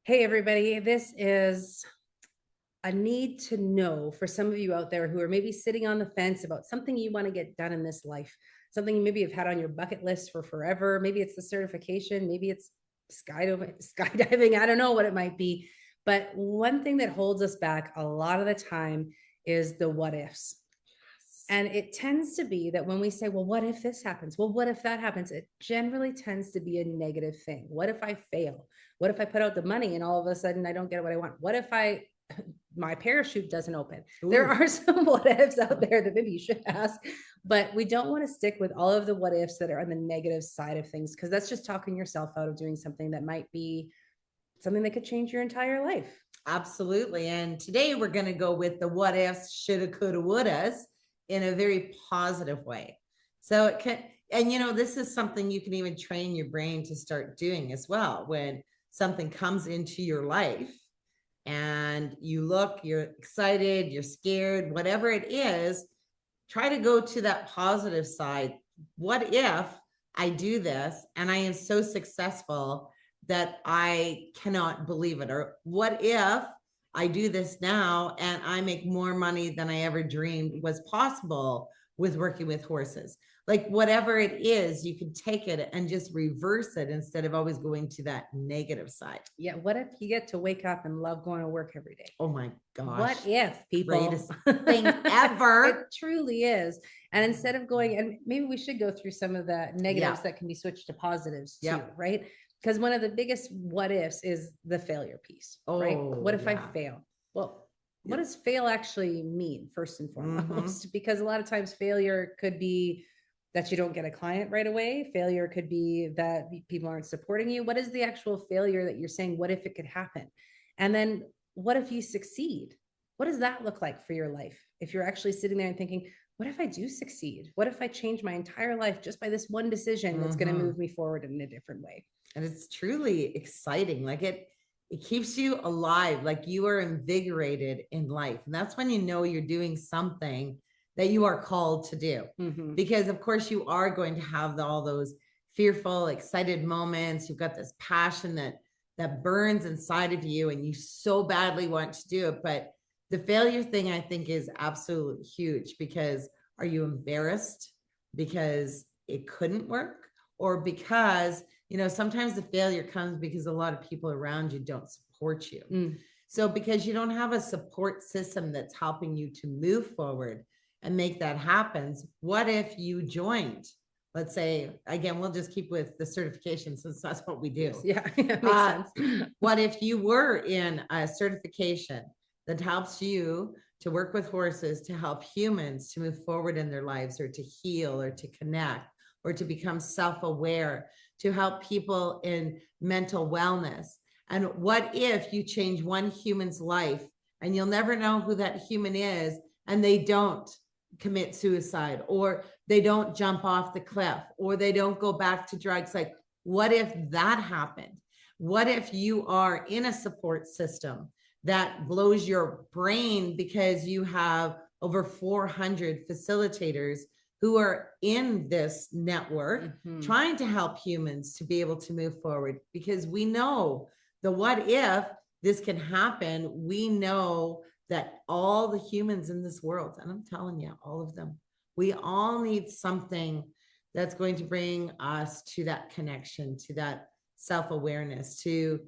Hey, everybody. This is a need to know for some of you out there who are maybe sitting on the fence about something you want to get done in this life, something you maybe have had on your bucket list for forever. Maybe it's the certification, maybe it's skydiving. I don't know what it might be. But one thing that holds us back a lot of the time is the what ifs. And it tends to be that when we say, well, what if this happens? Well, what if that happens? It generally tends to be a negative thing. What if I fail? What if I put out the money and all of a sudden I don't get what I want? What if my parachute doesn't open? Ooh. There are some what ifs out there that maybe you should ask, but we don't want to stick with all of the what ifs that are on the negative side of things, because that's just talking yourself out of doing something that might be something that could change your entire life. Absolutely. And today we're going to go with the what ifs, shoulda, coulda, wouldas in a very positive way. So it can, and this is something you can even train your brain to start doing as well. When something comes into your life and you're excited, you're scared, whatever it is, try to go to that positive side. What if I do this and I am so successful that I cannot believe it? Or what if I do this now and I make more money than I ever dreamed was possible with working with horses? Like whatever it is, you can take it and just reverse it instead of always going to that negative side. Yeah. What if you get to wake up and love going to work every day? Oh my gosh. What if, people? Greatest thing ever. It truly is. And instead of going, and maybe we should go through some of the negatives Yeah. that can be switched to positives too, Yep. right? Because one of the biggest what ifs is the failure piece, right? Oh, What if I yeah. fail? Well, what does fail actually mean, first and foremost? Mhm. Because a lot of times failure could be that you don't get a client right away. Failure could be that people aren't supporting you. What is the actual failure that you're saying? What if it could happen? And then what if you succeed? What does that look like for your life? If you're actually sitting there and thinking, what if I do succeed? What if I change my entire life just by this one decision that's going to move me forward in a different way? And it's truly exciting. Like it keeps you alive, like you are invigorated in life. And that's when you know you're doing something that you are called to do. Mhm. Because of course you are going to have all those fearful, excited moments. You've got this passion that burns inside of you and you so badly want to do it. But the failure thing, I think, is absolutely huge. Because are you embarrassed because it couldn't work, or because sometimes the failure comes because a lot of people around you don't support you. So because you don't have a support system that's helping you to move forward and make that happen, what if you joined, let's say, again, we'll just keep with the certification since that's what we do. Yes. Yeah, makes sense. What if you were in a certification that helps you to work with horses to help humans to move forward in their lives, or to heal, or to connect, or to become self-aware, to help people in mental wellness? And what if you change one human's life and you'll never know who that human is, and they don't commit suicide, or they don't jump off the cliff, or they don't go back to drugs? Like, what if that happened? What if you are in a support system that blows your brain because you have over 400 facilitators who are in this network trying to help humans to be able to move forward? Because we know the what if this can happen. We know that all the humans in this world, and I'm telling you, all of them, we all need something that's going to bring us to that connection, to that self-awareness, to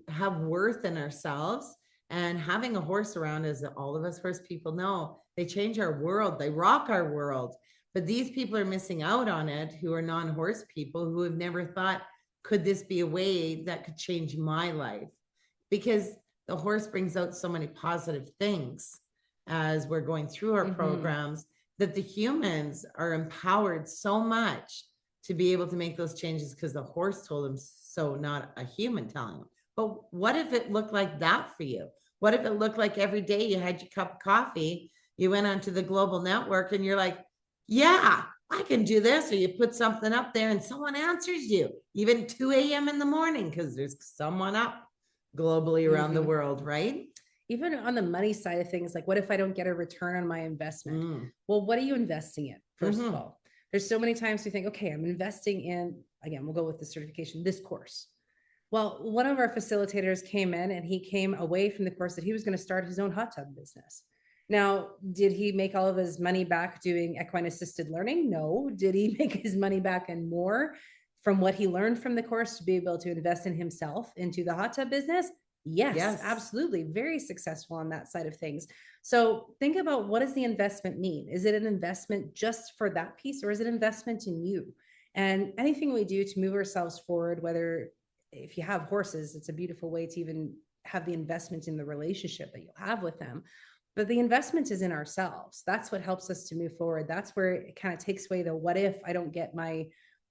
have worth in ourselves. And having a horse around, as all of us horse people know, they change our world, they rock our world. But these people are missing out on it, who are non-horse people, who have never thought, could this be a way that could change my life? Because the horse brings out so many positive things as we're going through our programs, that the humans are empowered so much to be able to make those changes because the horse told them so, not a human telling them. But what if it looked like that for you? What if it looked like every day you had your cup of coffee, you went onto the global network and you're like, yeah, I can do this? Or you put something up there and someone answers you, even 2 a.m. in the morning, because there's someone up globally around the world, right? Even on the money side of things, like what if I don't get a return on my investment? Well, what are you investing in? First of all, there's so many times we think, okay, I'm investing in, again, we'll go with the certification, this course. Well, one of our facilitators came in and he came away from the course that he was going to start his own hot tub business. Now, did he make all of his money back doing equine assisted learning? No. Did he make his money back and more from what he learned from the course to be able to invest in himself into the hot tub business? Yes, Yes. absolutely. Very successful on that side of things. So think about, what does the investment mean? Is it an investment just for that piece, or is it investment in you? And anything we do to move ourselves forward, whether if you have horses, it's a beautiful way to even have the investment in the relationship that you'll have with them. But the investment is in ourselves. That's what helps us to move forward. That's where it kind of takes away the what if I don't get my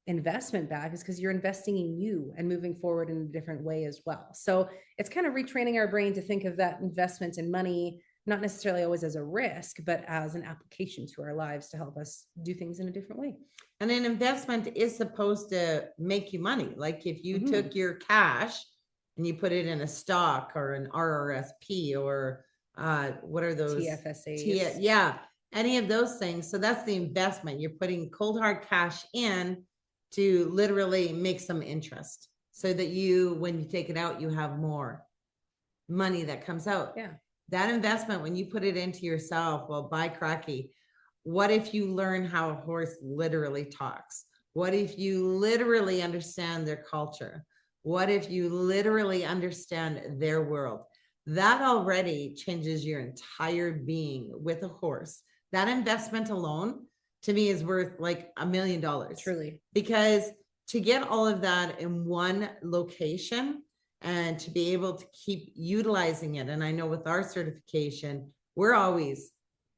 investment back, is because you're investing in you and moving forward in a different way as well. So it's kind of retraining our brain to think of that investment in money, not necessarily always as a risk, but as an application to our lives to help us do things in a different way. And an investment is supposed to make you money. Like if you Mhm. took your cash and you put it in a stock or an RRSP or what are those? TFSAs. Yeah, any of those things. So that's the investment. You're putting cold hard cash in to literally make some interest so that you, when you take it out, you have more money that comes out. Yeah. That investment, when you put it into yourself, well, by cracky, what if you learn how a horse literally talks? What if you literally understand their culture? What if you literally understand their world? That already changes your entire being with a horse. That investment alone to me is worth like $1 million. Truly. Because to get all of that in one location and to be able to keep utilizing it. And I know with our certification, we're always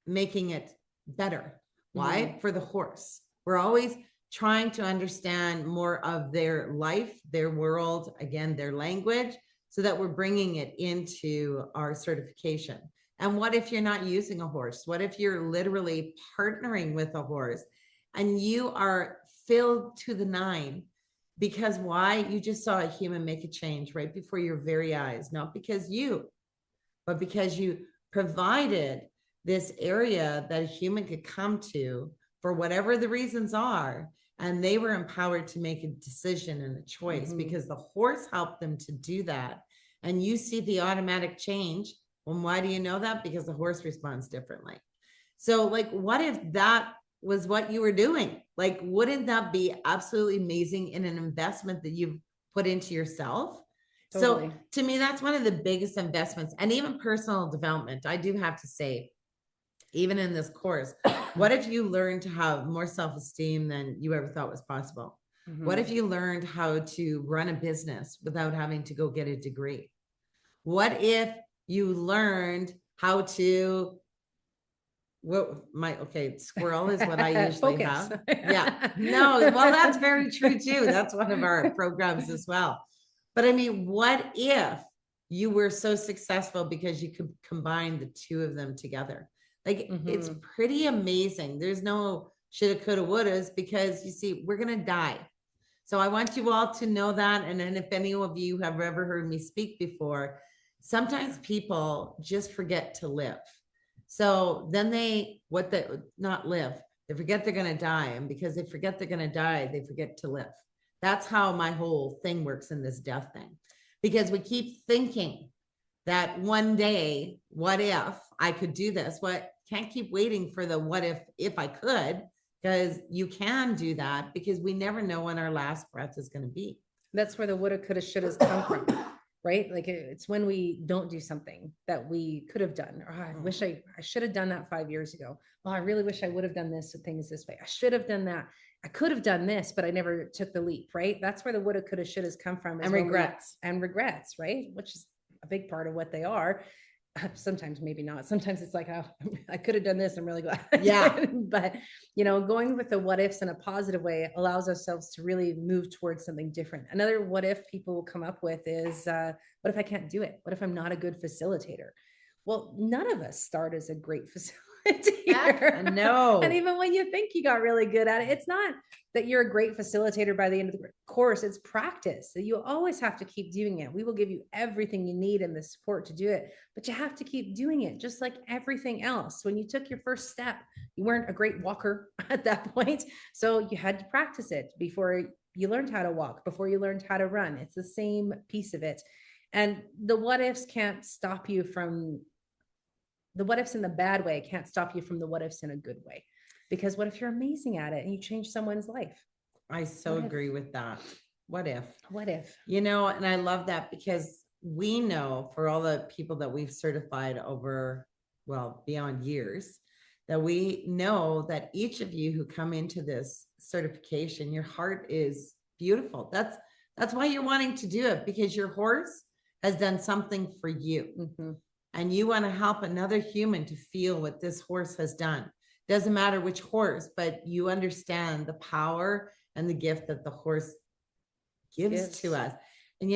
making it better. Why? Mhm. For the horse. We're always trying to understand more of their life, their world, again, their language, so that we're bringing it into our certification. And what if you're not using a horse? What if you're literally partnering with a horse and you are filled to the nine? Because why? You just saw a human make a change right before your very eyes, not because you, but because you provided this area that a human could come to for whatever the reasons are. And they were empowered to make a decision and a choice because the horse helped them to do that. And you see the automatic change. Well, why do you know that? Because the horse responds differently. So, like, what if that was what you were doing? Like, wouldn't that be absolutely amazing in an investment that you've put into yourself? Totally. So to me, that's one of the biggest investments, and even personal development. I do have to say, even in this course, what if you learned to have more self-esteem than you ever thought was possible? What if you learned how to run a business without having to go get a degree? What if you learned how to squirrel is what I usually Focus. have. Yeah. No, well, that's very true too. That's one of our programs as well. But I mean, what if you were so successful because you could combine the two of them together? Like it's pretty amazing. There's no shoulda, coulda, wouldas, because you see, we're gonna die. So I want you all to know that. And then if any of you have ever heard me speak before, sometimes people just forget to live. So then not live, they forget they're going to die. And because they forget they're going to die, they forget to live. That's how my whole thing works in this death thing, because we keep thinking that one day, what if I could do this? What can't keep waiting for the what if I could, because you can do that, because we never know when our last breath is going to be. That's where the woulda, coulda, shouldas come from, right? Like it's when we don't do something that we could have done. Or, I wish I should have done that 5 years ago. Well, I really wish I would have done this things this way. I should have done that. I could have done this, but I never took the leap, right? That's where the woulda, coulda, shouldas come from. And regrets. And regrets, right? Which is a big part of what they are. Sometimes maybe not. Sometimes it's like, oh, I could have done this. I'm really glad. Yeah. But going with the what ifs in a positive way allows ourselves to really move towards something different. Another what if people will come up with is, what if I can't do it? What if I'm not a good facilitator? Well, none of us start as a great facilitator. No. And even when you think you got really good at it, it's not that you're a great facilitator by the end of the course. It's practice. So you always have to keep doing it. We will give you everything you need and the support to do it, but you have to keep doing it, just like everything else. When you took your first step, you weren't a great walker at that point. So you had to practice it before you learned how to walk, before you learned how to run. It's the same piece of it. And the what ifs can't stop you from the what ifs in the bad way, can't stop you from the what ifs in a good way. Because what if you're amazing at it and you change someone's life? I so What if? agree with that. What if? What if? And I love that because we know for all the people that we've certified over, well, beyond years, that we know that each of you who come into this certification, your heart is beautiful. That's why you're wanting to do it, because your horse has done something for you. Mhm. And you want to help another human to feel what this horse has done. Doesn't matter which horse, but you understand the power and the gift that the horse gives to us. And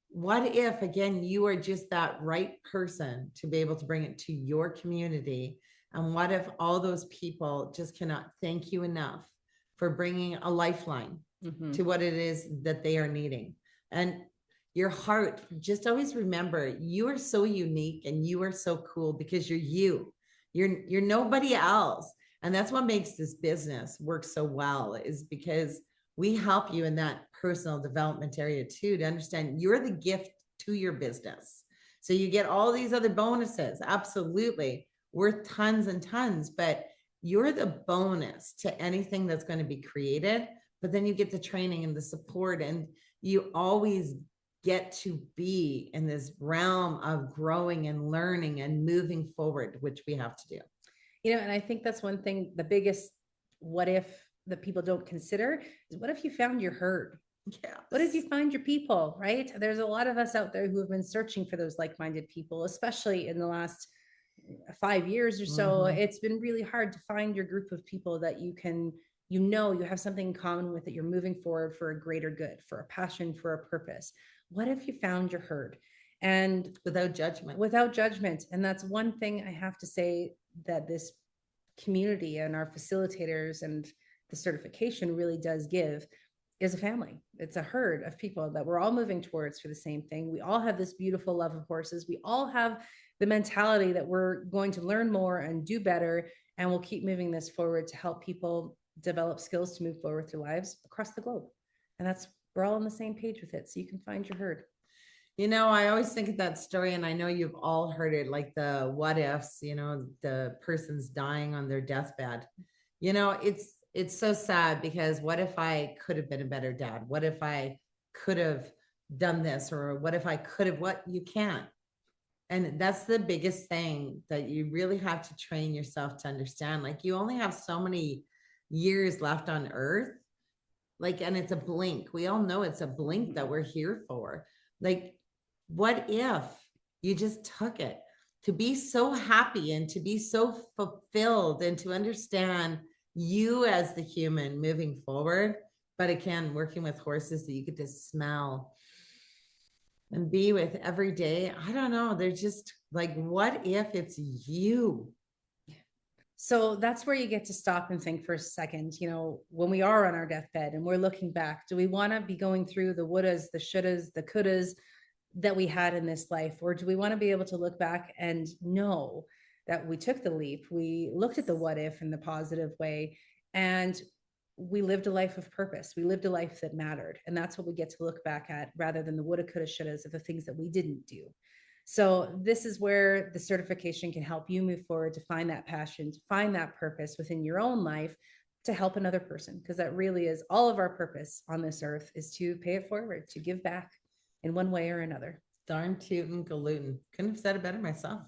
what if, again, you are just that right person to be able to bring it to your community? And what if all those people just cannot thank you enough for bringing a lifeline Mhm. to what it is that they are needing? And your heart, just always remember, you are so unique and you are so cool because you're you. You're nobody else. And that's what makes this business work so well, is because we help you in that personal development area too, to understand you're the gift to your business. So you get all these other bonuses, absolutely, worth tons and tons, but you're the bonus to anything that's going to be created. But then you get the training and the support, and you always get to be in this realm of growing and learning and moving forward, which we have to do. And I think that's one thing, the biggest what if that people don't consider is, what if you found your herd? Yeah. What if you find your people, right? There's a lot of us out there who have been searching for those like-minded people, especially in the last 5 years or so. It's been really hard to find your group of people that you can, you have something in common with, that you're moving forward for a greater good, for a passion, for a purpose. What if you found your herd? And without judgment. And that's one thing I have to say, that this community and our facilitators and the certification really does give, is a family. It's a herd of people that we're all moving towards for the same thing. We all have this beautiful love of horses. We all have the mentality that we're going to learn more and do better, and we'll keep moving this forward to help people develop skills to move forward with their lives across the globe. And that's, we're all on the same page with it. So you can find your herd. I always think of that story, and I know you've all heard it, like the what ifs, the person's dying on their deathbed. It's so sad, because what if I could have been a better dad? What if I could have done this? Or what if I could have, what you can't. And that's the biggest thing that you really have to train yourself to understand. Like, you only have so many years left on earth. Like, and it's a blink. We all know it's a blink that we're here for. Like, what if you just took it to be so happy and to be so fulfilled and to understand you as the human moving forward, but again, working with horses that you get to smell and be with every day. I don't know. They're just like, what if it's you? So that's where you get to stop and think for a second, when we are on our deathbed and we're looking back, do we want to be going through the wouldas, the shouldas, the couldas that we had in this life? Or do we want to be able to look back and know that we took the leap, we looked at the what if in the positive way, and we lived a life of purpose. We lived a life that mattered. And that's what we get to look back at, rather than the woulda, coulda, shouldas of the things that we didn't do. So this is where the certification can help you move forward, to find that passion, to find that purpose within your own life, to help another person. Because that really is all of our purpose on this earth, is to pay it forward, to give back in one way or another. Darn tootin' galootin'. Couldn't have said it better myself.